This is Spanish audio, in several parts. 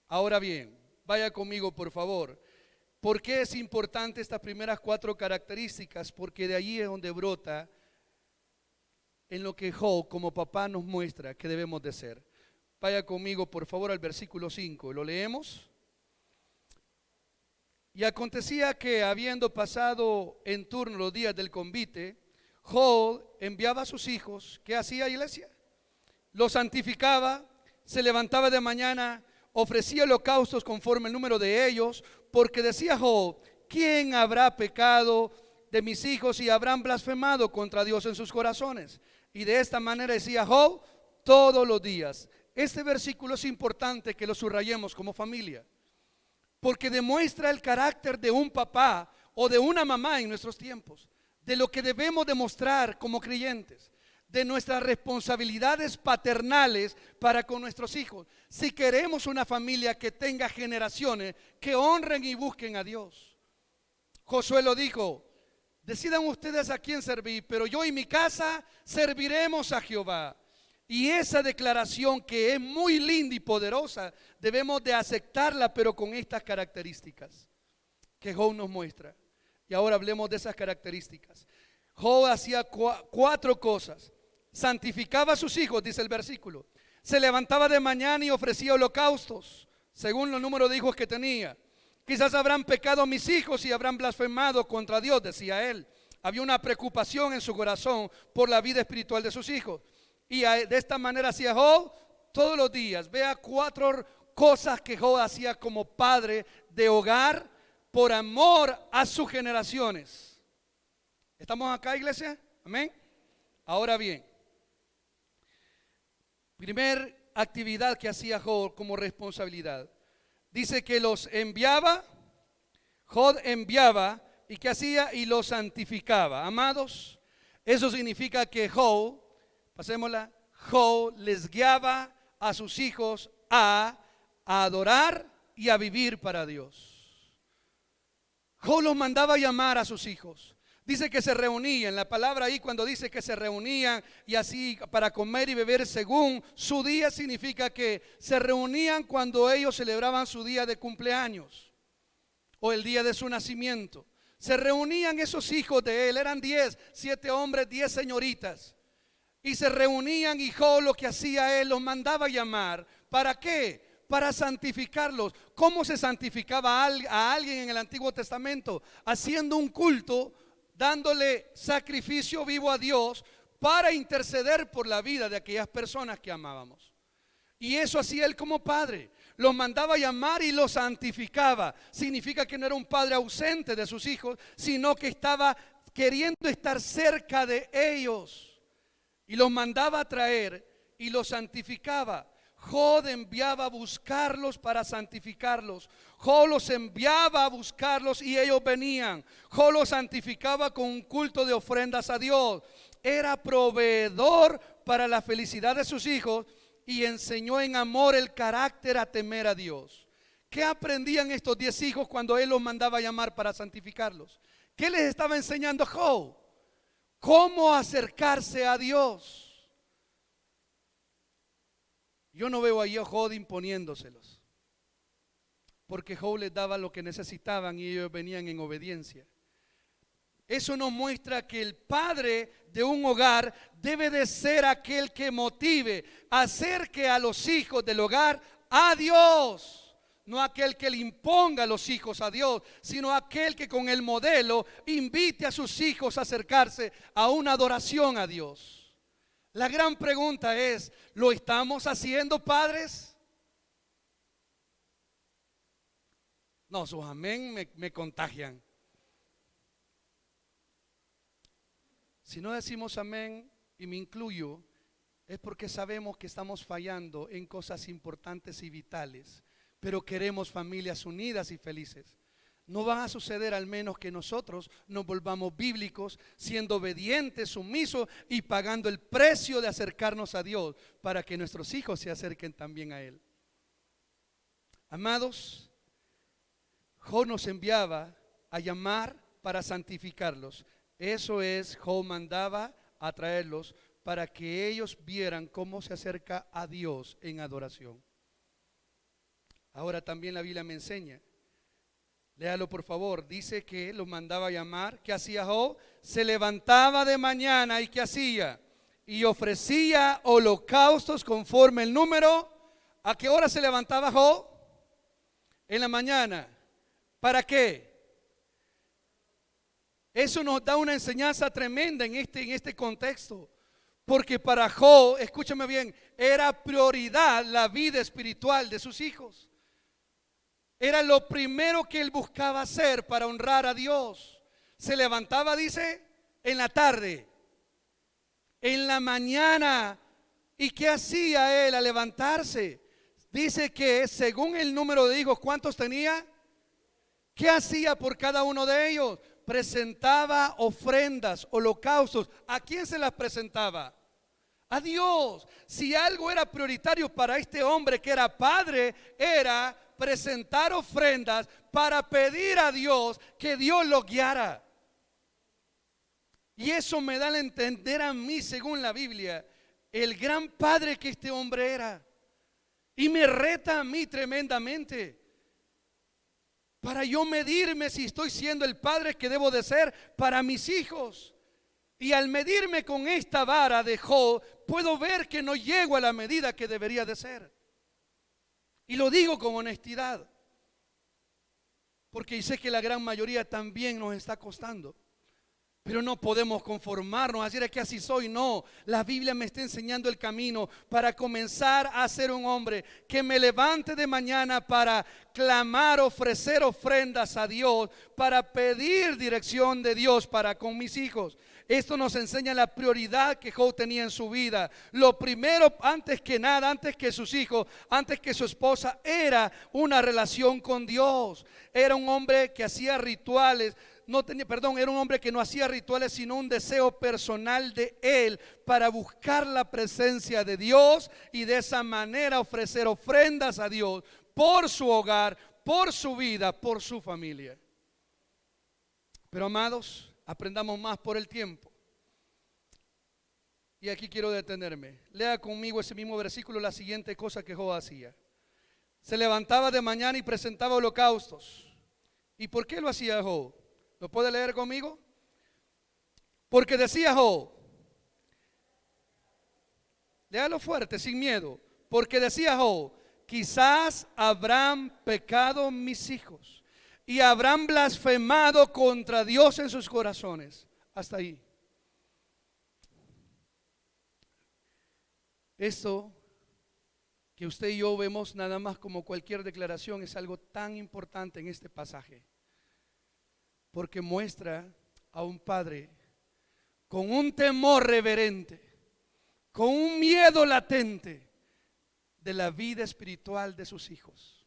Ahora bien, vaya conmigo por favor. ¿Por qué es importante estas primeras cuatro características? Porque de allí es donde brota en lo que Job como papá nos muestra que debemos de ser. Vaya conmigo por favor al versículo 5. ¿Lo leemos? Y acontecía que habiendo pasado en turno los días del convite, Job enviaba a sus hijos. ¿Qué hacía, iglesia? Los santificaba, se levantaba de mañana, ofrecía holocaustos conforme el número de ellos, porque decía Job: ¿quién habrá pecado de mis hijos y habrán blasfemado contra Dios en sus corazones? Y de esta manera decía Job todos los días. Este versículo es importante que lo subrayemos como familia, porque demuestra el carácter de un papá o de una mamá en nuestros tiempos, de lo que debemos demostrar como creyentes, de nuestras responsabilidades paternales para con nuestros hijos, si queremos una familia que tenga generaciones que honren y busquen a Dios. Josué lo dijo: decidan ustedes a quién servir, pero yo y mi casa serviremos a Jehová. Y esa declaración, que es muy linda y poderosa, debemos de aceptarla, pero con estas características que Job nos muestra. Y ahora hablemos de esas características. Job hacía cuatro cosas. Santificaba a sus hijos, dice el versículo. Se levantaba de mañana y ofrecía holocaustos, según los números de hijos que tenía. Quizás habrán pecado mis hijos y habrán blasfemado contra Dios, decía él. Había una preocupación en su corazón por la vida espiritual de sus hijos. Y de esta manera hacía Job todos los días. Vea cuatro cosas que Job hacía como padre de hogar por amor a sus generaciones. ¿Estamos acá, iglesia? Amén. Ahora bien, primer actividad que hacía Job como responsabilidad. Dice que los enviaba, Job enviaba, ¿y qué hacía? Y los santificaba. Amados, eso significa que Job, pasémosla, Job les guiaba a sus hijos a adorar y a vivir para Dios. Job los mandaba a llamar a sus hijos. Dice que se reunían. La palabra ahí, cuando dice que se reunían y así para comer y beber según su día, significa que se reunían cuando ellos celebraban su día de cumpleaños o el día de su nacimiento. Se reunían esos hijos de él, eran 10, 7 hombres, 10 señoritas. Y se reunían, y Job lo que hacía él, los mandaba a llamar. ¿Para qué? Para santificarlos. ¿Cómo se santificaba a alguien en el Antiguo Testamento? Haciendo un culto, dándole sacrificio vivo a Dios para interceder por la vida de aquellas personas que amábamos. Y eso hacía él como padre. Los mandaba a llamar y los santificaba. Significa que no era un padre ausente de sus hijos, sino que estaba queriendo estar cerca de ellos. Y los mandaba a traer y los santificaba. Job enviaba a buscarlos para santificarlos. Job los enviaba a buscarlos y ellos venían. Job los santificaba con un culto de ofrendas a Dios. Era proveedor para la felicidad de sus hijos y enseñó en amor el carácter a temer a Dios. ¿Qué aprendían estos 10 hijos cuando él los mandaba a llamar para santificarlos? ¿Qué les estaba enseñando Job? ¿Cómo acercarse a Dios? Yo no veo ahí a Job imponiéndoselos, porque Job les daba lo que necesitaban y ellos venían en obediencia. Eso nos muestra que el padre de un hogar debe de ser aquel que motive, acerque a los hijos del hogar a Dios. No aquel que le imponga a los hijos a Dios, sino aquel que con el modelo invite a sus hijos a acercarse a una adoración a Dios. La gran pregunta es: ¿lo estamos haciendo, padres? No, sus amén me contagian. Si no decimos amén, y me incluyo, es porque sabemos que estamos fallando en cosas importantes y vitales, pero queremos familias unidas y felices. No va a suceder al menos que nosotros nos volvamos bíblicos, siendo obedientes, sumisos y pagando el precio de acercarnos a Dios para que nuestros hijos se acerquen también a Él. Amados, Job nos enviaba a llamar para santificarlos. Eso es, Job mandaba a traerlos para que ellos vieran cómo se acerca a Dios en adoración. Ahora también la Biblia me enseña. Léalo por favor. Dice que lo mandaba a llamar. ¿Qué hacía Job? Se levantaba de mañana y ¿qué hacía? Y ofrecía holocaustos conforme el número. ¿A qué hora se levantaba Job? En la mañana. ¿Para qué? Eso nos da una enseñanza tremenda en este contexto. Porque para Job, escúchame bien, era prioridad la vida espiritual de sus hijos. Era lo primero que él buscaba hacer para honrar a Dios. Se levantaba, dice, en la tarde, en la mañana. ¿Y qué hacía él al levantarse? Dice que según el número de hijos, ¿cuántos tenía? ¿Qué hacía por cada uno de ellos? Presentaba ofrendas, holocaustos. ¿A quién se las presentaba? A Dios. Si algo era prioritario para este hombre que era padre, era presentar ofrendas para pedir a Dios que Dios lo guiara. Y eso me da a entender a mí, según la Biblia, el gran padre que este hombre era. Y me reta a mí tremendamente para yo medirme si estoy siendo el padre que debo de ser para mis hijos. Y al medirme con esta vara de Job, puedo ver que no llego a la medida que debería de ser. Y lo digo con honestidad, porque sé que la gran mayoría también nos está costando. Pero no podemos conformarnos, decir que así soy. No, la Biblia me está enseñando el camino para comenzar a ser un hombre que me levante de mañana para clamar, ofrecer ofrendas a Dios, para pedir dirección de Dios para con mis hijos. Esto nos enseña la prioridad que Job tenía en su vida. Lo primero, antes que nada, antes que sus hijos, antes que su esposa, era una relación con Dios. Era un hombre que hacía rituales. Era un hombre que no hacía rituales, sino un deseo personal de él para buscar la presencia de Dios y de esa manera ofrecer ofrendas a Dios por su hogar, por su vida, por su familia. Pero amados, aprendamos más por el tiempo. Y aquí quiero detenerme. Lea conmigo ese mismo versículo, la siguiente cosa que Job hacía. Se levantaba de mañana y presentaba holocaustos. ¿Y por qué lo hacía Job? ¿Lo puede leer conmigo? Porque decía Job, léalo fuerte, sin miedo. Porque decía Job, quizás habrán pecado mis hijos y habrán blasfemado contra Dios en sus corazones. Hasta ahí. Esto que usted y yo vemos nada más como cualquier declaración es algo tan importante en este pasaje. Porque muestra a un padre con un temor reverente, con un miedo latente de la vida espiritual de sus hijos.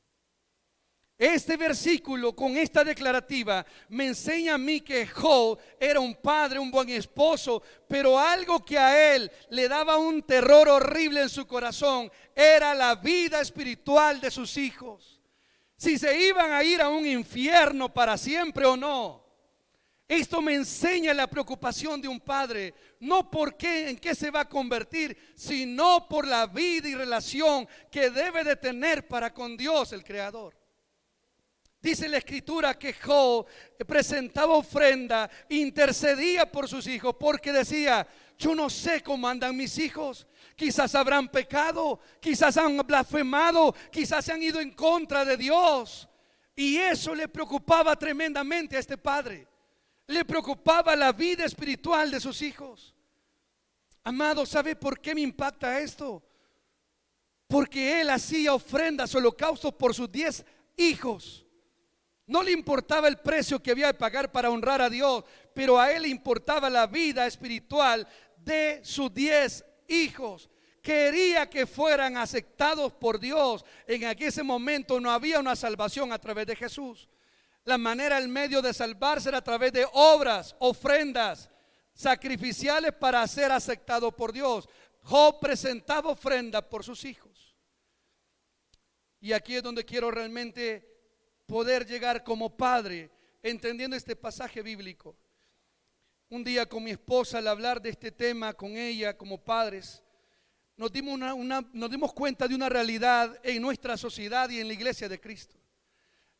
Este versículo con esta declarativa me enseña a mí que Job era un padre, un buen esposo, pero algo que a él le daba un terror horrible en su corazón era la vida espiritual de sus hijos. Si se iban a ir a un infierno para siempre o no. Esto me enseña la preocupación de un padre, no por qué, en qué se va a convertir, sino por la vida y relación que debe de tener para con Dios el Creador. Dice la Escritura que Job presentaba ofrenda, intercedía por sus hijos, porque decía, yo no sé cómo andan mis hijos. Quizás habrán pecado, quizás han blasfemado, quizás se han ido en contra de Dios. Y eso le preocupaba tremendamente a este padre. Le preocupaba la vida espiritual de sus hijos. Amado, ¿sabe por qué me impacta esto? Porque él hacía ofrendas, holocaustos por sus 10 hijos. No le importaba el precio que había de pagar para honrar a Dios, pero a él le importaba la vida espiritual de sus 10 hijos. Quería que fueran aceptados por Dios. En ese momento no había una salvación a través de Jesús. La manera, el medio de salvarse era a través de obras, ofrendas sacrificiales para ser aceptado por Dios. Job presentaba ofrenda por sus hijos. Y aquí es donde quiero realmente poder llegar como padre, entendiendo este pasaje bíblico. Un día con mi esposa, al hablar de este tema con ella como padres, nos dimos cuenta de una realidad en nuestra sociedad y en la iglesia de Cristo.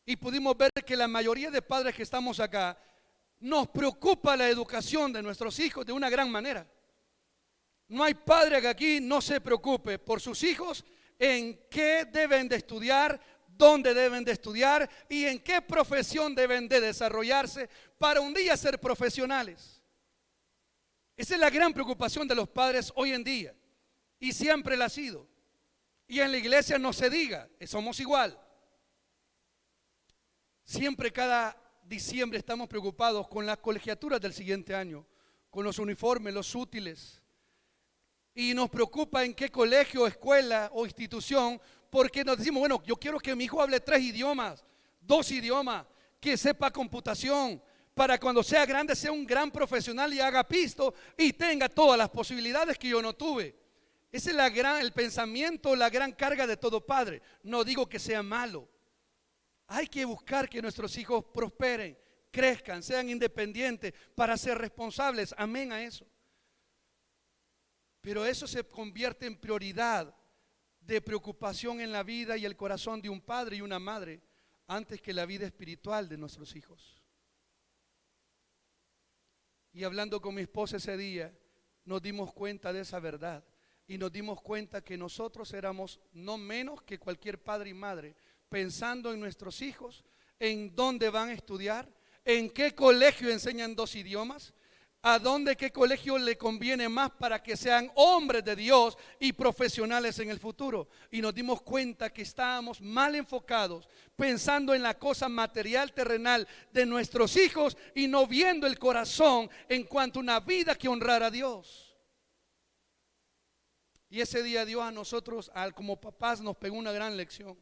Y pudimos ver que la mayoría de padres que estamos acá, nos preocupa la educación de nuestros hijos de una gran manera. No hay padre que aquí no se preocupe por sus hijos en qué deben de estudiar, dónde deben de estudiar y en qué profesión deben de desarrollarse para un día ser profesionales. Esa es la gran preocupación de los padres hoy en día y siempre la ha sido. Y en la iglesia no se diga, somos igual. Siempre cada diciembre estamos preocupados con las colegiaturas del siguiente año, con los uniformes, los útiles. Y nos preocupa en qué colegio, escuela o institución, porque nos decimos, bueno, yo quiero que mi hijo hable 3 idiomas, 2 idiomas, que sepa computación, para cuando sea grande sea un gran profesional y haga pisto y tenga todas las posibilidades que yo no tuve. Ese es el pensamiento, la gran carga de todo padre. No digo que sea malo. Hay que buscar que nuestros hijos prosperen, crezcan, sean independientes para ser responsables. Amén a eso. Pero eso se convierte en prioridad de preocupación en la vida y el corazón de un padre y una madre antes que la vida espiritual de nuestros hijos. Y hablando con mi esposa ese día, nos dimos cuenta de esa verdad y nos dimos cuenta que nosotros éramos no menos que cualquier padre y madre, pensando en nuestros hijos, en dónde van a estudiar, en qué colegio enseñan 2 idiomas, a dónde, qué colegio le conviene más para que sean hombres de Dios y profesionales en el futuro. Y nos dimos cuenta que estábamos mal enfocados, pensando en la cosa material, terrenal de nuestros hijos y no viendo el corazón en cuanto a una vida que honrara a Dios. Y ese día Dios a nosotros, como papás, nos pegó una gran lección.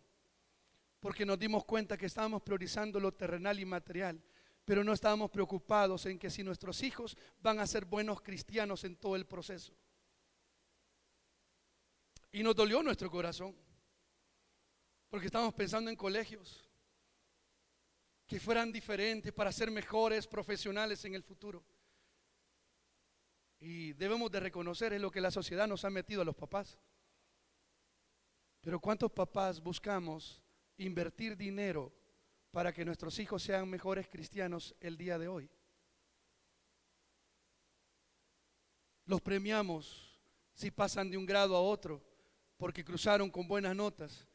Porque nos dimos cuenta que estábamos priorizando lo terrenal y material, pero no estábamos preocupados en que si nuestros hijos van a ser buenos cristianos en todo el proceso. Y nos dolió nuestro corazón, porque estábamos pensando en colegios que fueran diferentes para ser mejores profesionales en el futuro. Y debemos de reconocer es lo que la sociedad nos ha metido a los papás. Pero ¿cuántos papás buscamos invertir dinero para que nuestros hijos sean mejores cristianos el día de hoy? Los premiamos si pasan de un grado a otro porque cruzaron con buenas notas,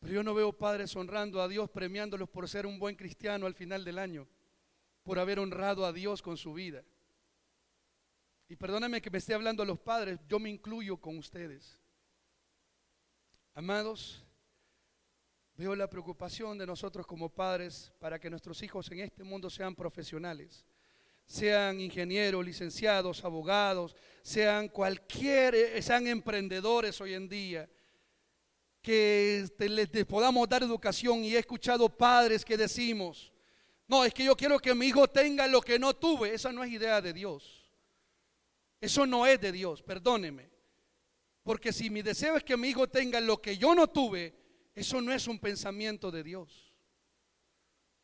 pero yo no veo padres honrando a Dios, premiándolos por ser un buen cristiano al final del año, por haber honrado a Dios con su vida. Y perdóname que me esté hablando a los padres, yo me incluyo con ustedes. Amados, veo la preocupación de nosotros como padres para que nuestros hijos en este mundo sean profesionales, sean ingenieros, licenciados, abogados, sean sean emprendedores hoy en día, que les podamos dar educación. Y he escuchado padres que decimos, no, es que yo quiero que mi hijo tenga lo que no tuve. Esa no es idea de Dios, eso no es de Dios, perdóneme, porque si mi deseo es que mi hijo tenga lo que yo no tuve, eso no es un pensamiento de Dios,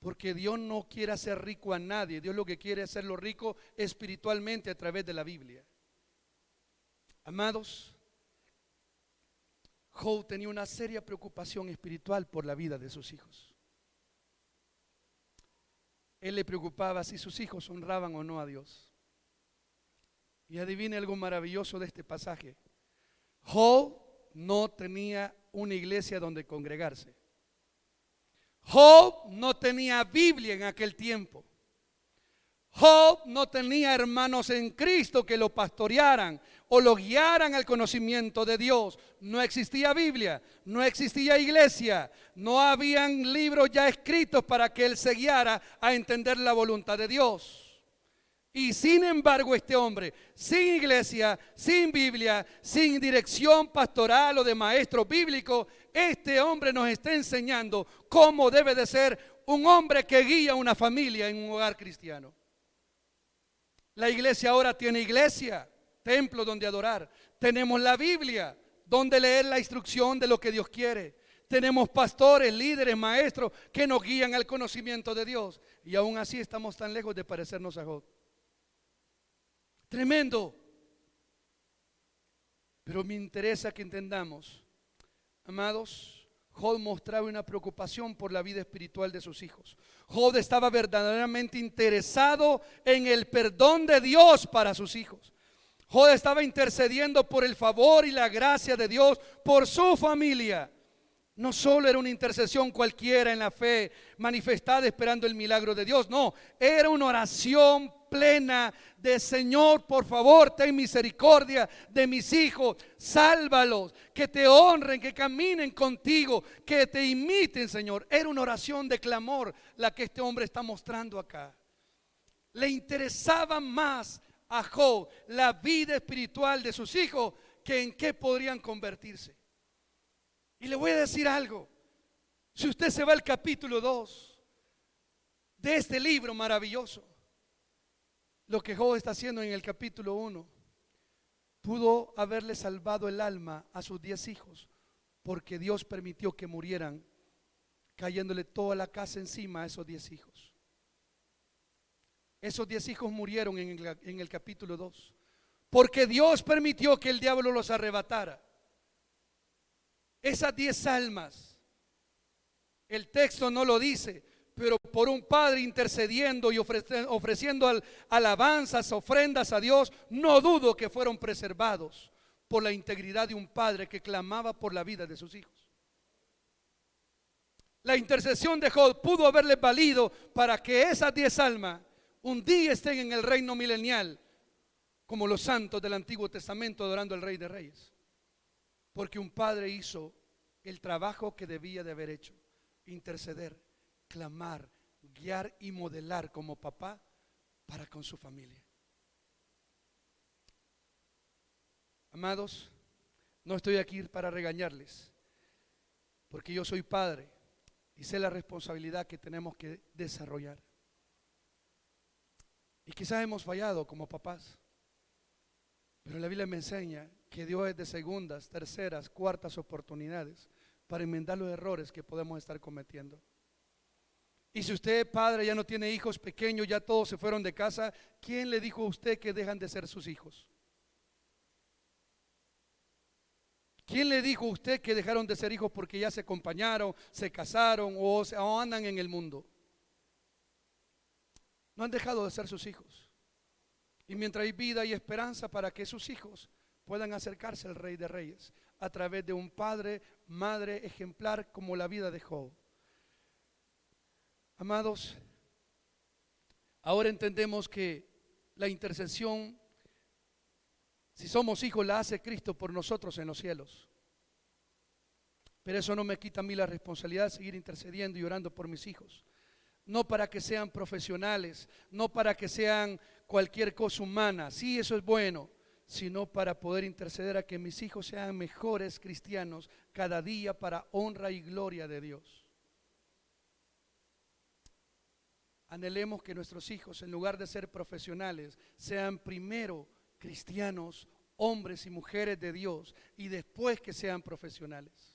porque Dios no quiere hacer rico a nadie. Dios lo que quiere es hacerlo rico espiritualmente a través de la Biblia. Amados, Job tenía una seria preocupación espiritual por la vida de sus hijos. Él le preocupaba si sus hijos honraban o no a Dios. Y adivine algo maravilloso de este pasaje. Job no tenía una iglesia donde congregarse. Job no tenía Biblia en aquel tiempo. Job no tenía hermanos en Cristo que lo pastorearan o lo guiaran al conocimiento de Dios. No existía Biblia, no existía iglesia, no habían libros ya escritos para que él se guiara a entender la voluntad de Dios. Y sin embargo este hombre, sin iglesia, sin Biblia, sin dirección pastoral o de maestro bíblico, este hombre nos está enseñando cómo debe de ser un hombre que guía una familia en un hogar cristiano. La iglesia ahora tiene iglesia, templo donde adorar. Tenemos la Biblia, donde leer la instrucción de lo que Dios quiere. Tenemos pastores, líderes, maestros que nos guían al conocimiento de Dios. Y aún así estamos tan lejos de parecernos a Job. Tremendo. Pero me interesa que entendamos, amados, Job mostraba una preocupación por la vida espiritual de sus hijos. Job estaba verdaderamente interesado en el perdón de Dios para sus hijos. Job estaba intercediendo por el favor y la gracia de Dios por su familia. No solo era una intercesión cualquiera en la fe, manifestada esperando el milagro de Dios. No, era una oración plena de: Señor, por favor, ten misericordia de mis hijos, sálvalos, que te honren, que caminen contigo, que te imiten, Señor. Era una oración de clamor la que este hombre está mostrando acá. Le interesaba más a Job la vida espiritual de sus hijos que en qué podrían convertirse. Y le voy a decir algo: si usted se va al capítulo 2 de este libro maravilloso, lo que Job está haciendo en el capítulo 1 pudo haberle salvado el alma a sus 10 hijos, porque Dios permitió que murieran, cayéndole toda la casa encima a esos 10 hijos. Esos 10 hijos murieron en el capítulo 2, porque Dios permitió que el diablo los arrebatara. Esas 10 almas, el texto no lo dice, pero por un padre intercediendo y ofreciendo alabanzas, ofrendas a Dios, no dudo que fueron preservados por la integridad de un padre que clamaba por la vida de sus hijos. La intercesión de Job pudo haberle valido para que esas 10 almas un día estén en el reino milenial, como los santos del Antiguo Testamento adorando al Rey de Reyes. Porque un padre hizo el trabajo que debía de haber hecho: interceder, clamar, guiar y modelar como papá para con su familia. Amados, no estoy aquí para regañarles, porque yo soy padre y sé la responsabilidad que tenemos que desarrollar. Y quizás hemos fallado como papás, pero la Biblia me enseña que Dios es de segundas, terceras, cuartas oportunidades para enmendar los errores que podemos estar cometiendo. Y si usted, padre, ya no tiene hijos pequeños, ya todos se fueron de casa, ¿quién le dijo a usted que dejan de ser sus hijos? ¿Quién le dijo a usted que dejaron de ser hijos porque ya se acompañaron, se casaron o andan en el mundo? No han dejado de ser sus hijos. Y mientras hay vida y esperanza para que sus hijos puedan acercarse al Rey de Reyes a través de un padre, madre ejemplar como la vida de Job. Amados, ahora entendemos que la intercesión, si somos hijos, la hace Cristo por nosotros en los cielos. Pero eso no me quita a mí la responsabilidad de seguir intercediendo y orando por mis hijos. No para que sean profesionales, no para que sean cualquier cosa humana, sí, eso es bueno, sino para poder interceder a que mis hijos sean mejores cristianos cada día para honra y gloria de Dios. Anhelemos que nuestros hijos, en lugar de ser profesionales, sean primero cristianos, hombres y mujeres de Dios, y después que sean profesionales.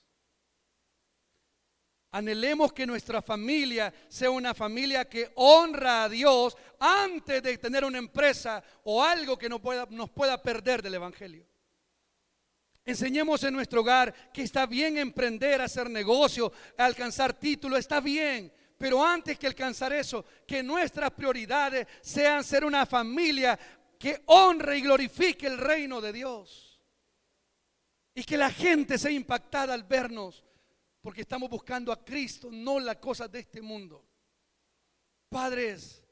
Anhelemos que nuestra familia sea una familia que honra a Dios antes de tener una empresa o algo que nos pueda perder del Evangelio. Enseñemos en nuestro hogar que está bien emprender, hacer negocio, alcanzar títulos, está bien. Pero antes que alcanzar eso, que nuestras prioridades sean ser una familia que honre y glorifique el reino de Dios. Y que la gente sea impactada al vernos, porque estamos buscando a Cristo, no las cosas de este mundo. Padres,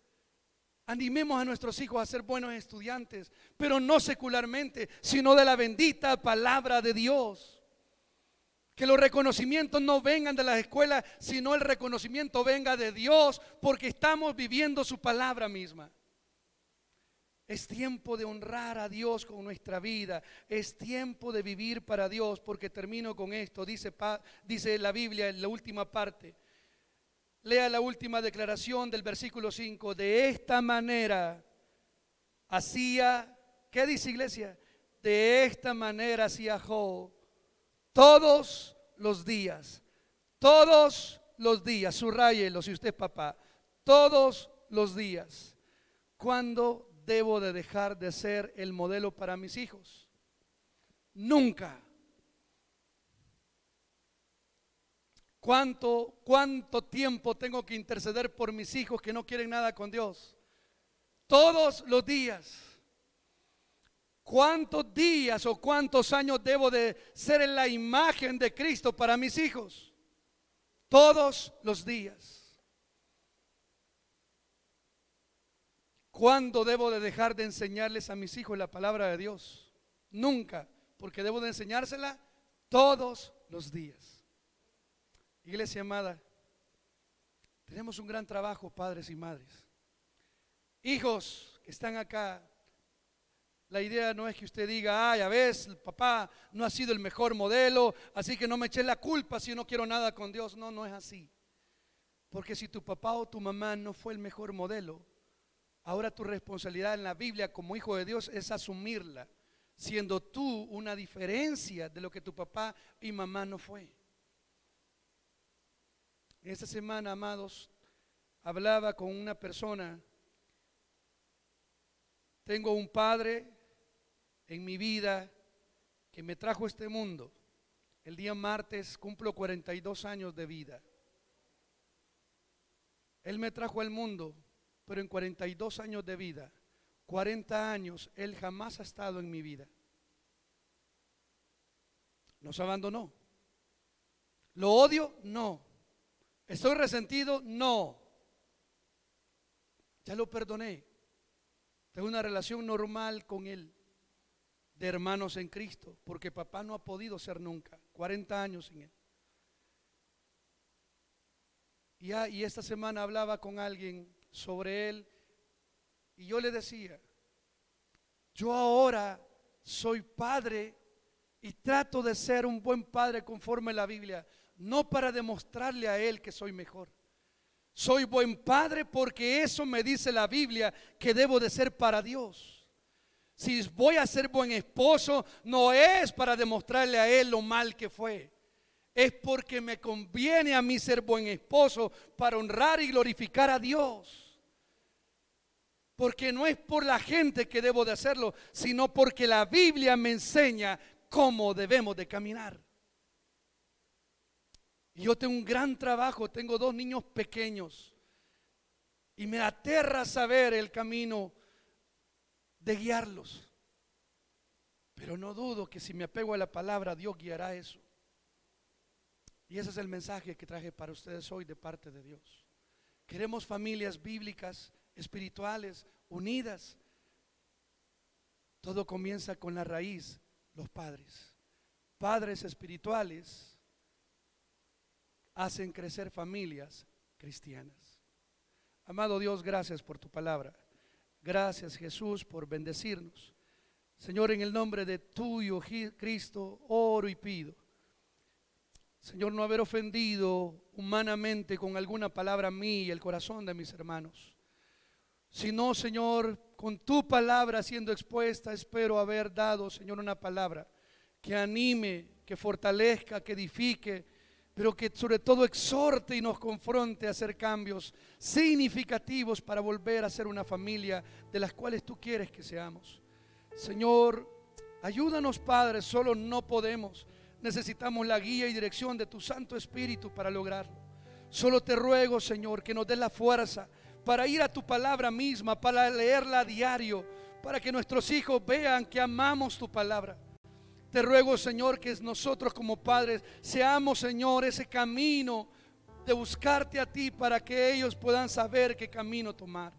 animemos a nuestros hijos a ser buenos estudiantes, pero no secularmente, sino de la bendita palabra de Dios. Que los reconocimientos no vengan de las escuelas, sino el reconocimiento venga de Dios, porque estamos viviendo su palabra misma. Es tiempo de honrar a Dios con nuestra vida. Es tiempo de vivir para Dios, porque termino con esto. Dice la Biblia en la última parte. Lea la última declaración del versículo 5. De esta manera hacía, ¿qué dice, iglesia? De esta manera hacía Job todos los días. Todos los días. Subrayelo si usted es papá. Todos los días. ¿Cuándo debo de dejar de ser el modelo para mis hijos? nunca. ¿Cuánto tiempo tengo que interceder por mis hijos que no quieren nada con Dios? Todos los días. ¿Cuántos días o cuántos años debo de ser en la imagen de Cristo para mis hijos? Todos los días. ¿Cuándo debo de dejar de enseñarles a mis hijos la palabra de Dios? Nunca, porque debo de enseñársela todos los días. Iglesia amada, tenemos un gran trabajo, padres y madres. Hijos que están acá, la idea no es que usted diga, ay, a veces el papá no ha sido el mejor modelo, así que no me eché la culpa si no quiero nada con Dios. No, no es así. Porque si tu papá o tu mamá no fue el mejor modelo, ahora tu responsabilidad en la Biblia como hijo de Dios es asumirla, siendo tú una diferencia de lo que tu papá y mamá no fue. Esta semana, amados, hablaba con una persona. Tengo un padre en mi vida que me trajo a este mundo. El día martes cumplo 42 años de vida. Él me trajo al mundo, pero en 42 años de vida, 40 años, Él jamás ha estado en mi vida. Nos abandonó. ¿Lo odio? No. ¿Estoy resentido? No. Ya lo perdoné. Tengo una relación normal con Él, de hermanos en Cristo, porque papá no ha podido ser nunca, 40 años sin Él. Y esta semana hablaba con alguien sobre Él, y yo le decía, yo ahora soy padre y trato de ser un buen padre conforme a la Biblia, no para demostrarle a Él que soy mejor. Soy buen padre porque eso me dice la Biblia que debo de ser para Dios. Si voy a ser buen esposo, no es para demostrarle a Él lo mal que fue. Es porque me conviene a mí ser buen esposo para honrar y glorificar a Dios. Porque no es por la gente que debo de hacerlo, sino porque la Biblia me enseña cómo debemos de caminar. Y yo tengo un gran trabajo, tengo 2 niños pequeños y me aterra saber el camino de guiarlos. Pero no dudo que si me apego a la palabra, Dios guiará eso. Y ese es el mensaje que traje para ustedes hoy de parte de Dios. Queremos familias bíblicas, espirituales, unidas. Todo comienza con la raíz, los padres. Padres espirituales hacen crecer familias cristianas. Amado Dios, gracias por tu palabra. Gracias, Jesús, por bendecirnos. Señor, en el nombre de tuyo, Cristo, oro y pido, Señor, no haber ofendido humanamente con alguna palabra a mí y el corazón de mis hermanos, sino, Señor, con tu palabra siendo expuesta, espero haber dado, Señor, una palabra que anime, que fortalezca, que edifique, pero que sobre todo exhorte y nos confronte a hacer cambios significativos para volver a ser una familia de las cuales tú quieres que seamos. Señor, ayúdanos, Padre, solo no podemos. Necesitamos la guía y dirección de tu Santo Espíritu para lograrlo. Solo te ruego, Señor, que nos des la fuerza para ir a tu palabra misma, para leerla a diario, para que nuestros hijos vean que amamos tu palabra. Te ruego, Señor, que nosotros como padres seamos, Señor, ese camino de buscarte a ti para que ellos puedan saber qué camino tomar.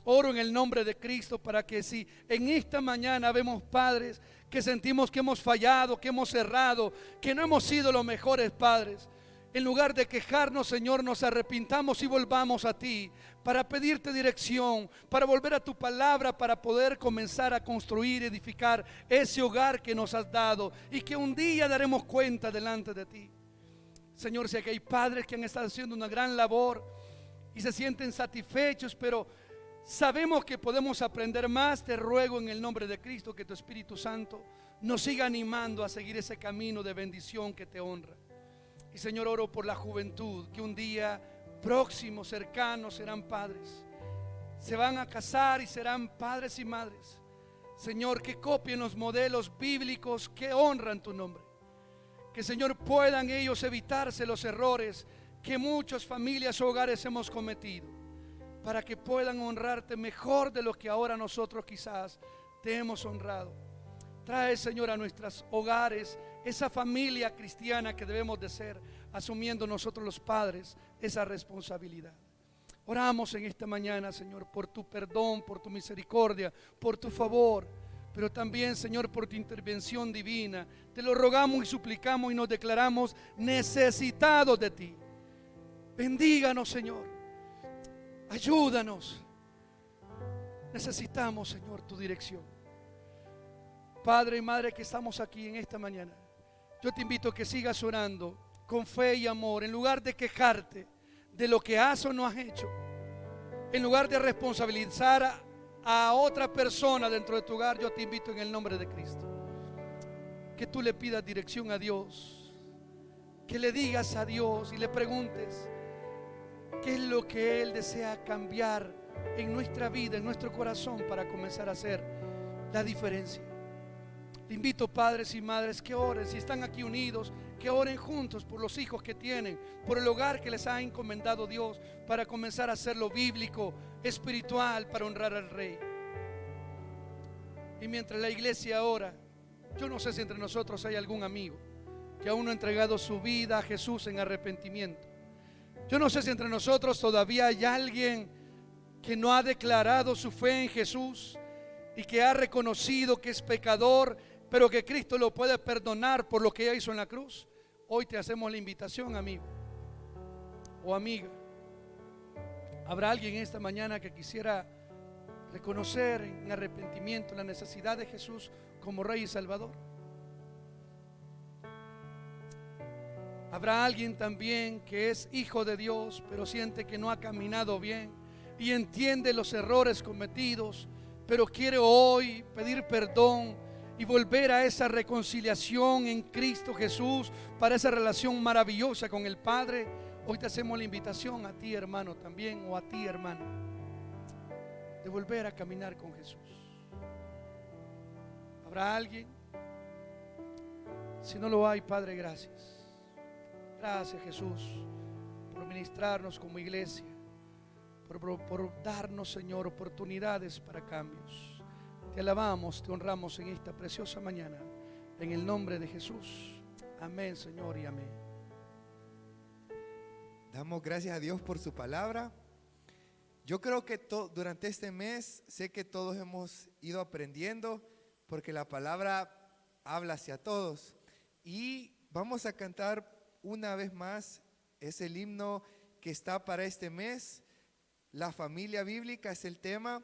Oro en el nombre de Cristo para que si en esta mañana vemos padres que sentimos que hemos fallado, que hemos errado, que no hemos sido los mejores padres, en lugar de quejarnos, Señor, nos arrepintamos y volvamos a ti para pedirte dirección, para volver a tu palabra, para poder comenzar a construir, edificar ese hogar que nos has dado y que un día daremos cuenta delante de ti. Señor, sé que hay padres que han estado haciendo una gran labor y se sienten satisfechos, pero sabemos que podemos aprender más. Te ruego en el nombre de Cristo que tu Espíritu Santo nos siga animando a seguir ese camino de bendición que te honra. Y Señor, oro por la juventud que un día próximo, cercano, serán padres. Se van a casar y serán padres y madres. Señor, que copien los modelos bíblicos que honran tu nombre. Que, Señor, puedan ellos evitarse los errores que muchas familias o hogares hemos cometido, para que puedan honrarte mejor de lo que ahora nosotros quizás te hemos honrado. Trae, Señor, a nuestros hogares esa familia cristiana que debemos de ser, asumiendo nosotros los padres esa responsabilidad. Oramos en esta mañana, Señor, por tu perdón, por tu misericordia, por tu favor, pero también, Señor, por tu intervención divina. Te lo rogamos y suplicamos y nos declaramos necesitados de ti. Bendíganos, Señor. Ayúdanos. Necesitamos, Señor, tu dirección. Padre y Madre que estamos aquí en esta mañana, yo te invito a que sigas orando con fe y amor, en lugar de quejarte de lo que has o no has hecho, en lugar de responsabilizar a otra persona dentro de tu hogar. Yo te invito en el nombre de Cristo que tú le pidas dirección a Dios, que le digas a Dios y le preguntes qué es lo que Él desea cambiar en nuestra vida, en nuestro corazón, para comenzar a hacer la diferencia. Te invito, padres y madres, que oren. Si están aquí unidos, que oren juntos por los hijos que tienen, por el hogar que les ha encomendado Dios, para comenzar a hacerlo bíblico, espiritual, para honrar al Rey. Y mientras la iglesia ora, yo no sé si entre nosotros hay algún amigo que aún no ha entregado su vida a Jesús en arrepentimiento. Yo no sé si entre nosotros todavía hay alguien que no ha declarado su fe en Jesús y que ha reconocido que es pecador, pero que Cristo lo puede perdonar por lo que ella hizo en la cruz. Hoy te hacemos la invitación, amigo o amiga. ¿Habrá alguien esta mañana que quisiera reconocer en arrepentimiento la necesidad de Jesús como Rey y Salvador? ¿Habrá alguien también que es hijo de Dios, pero siente que no ha caminado bien y entiende los errores cometidos, pero quiere hoy pedir perdón y volver a esa reconciliación en Cristo Jesús, para esa relación maravillosa con el Padre? Hoy te hacemos la invitación a ti, hermano, también, o a ti, hermano, de volver a caminar con Jesús. ¿Habrá alguien? Si no lo hay, Padre, gracias. Gracias, Jesús, por ministrarnos como iglesia, por darnos, Señor, oportunidades para cambios. Te alabamos, te honramos en esta preciosa mañana, en el nombre de Jesús. Amén, Señor, y amén. Damos gracias a Dios por su palabra. Yo creo que durante este mes sé que todos hemos ido aprendiendo, porque la palabra habla hacia todos. Y vamos a cantar una vez más es el himno que está para este mes. La familia bíblica es el tema.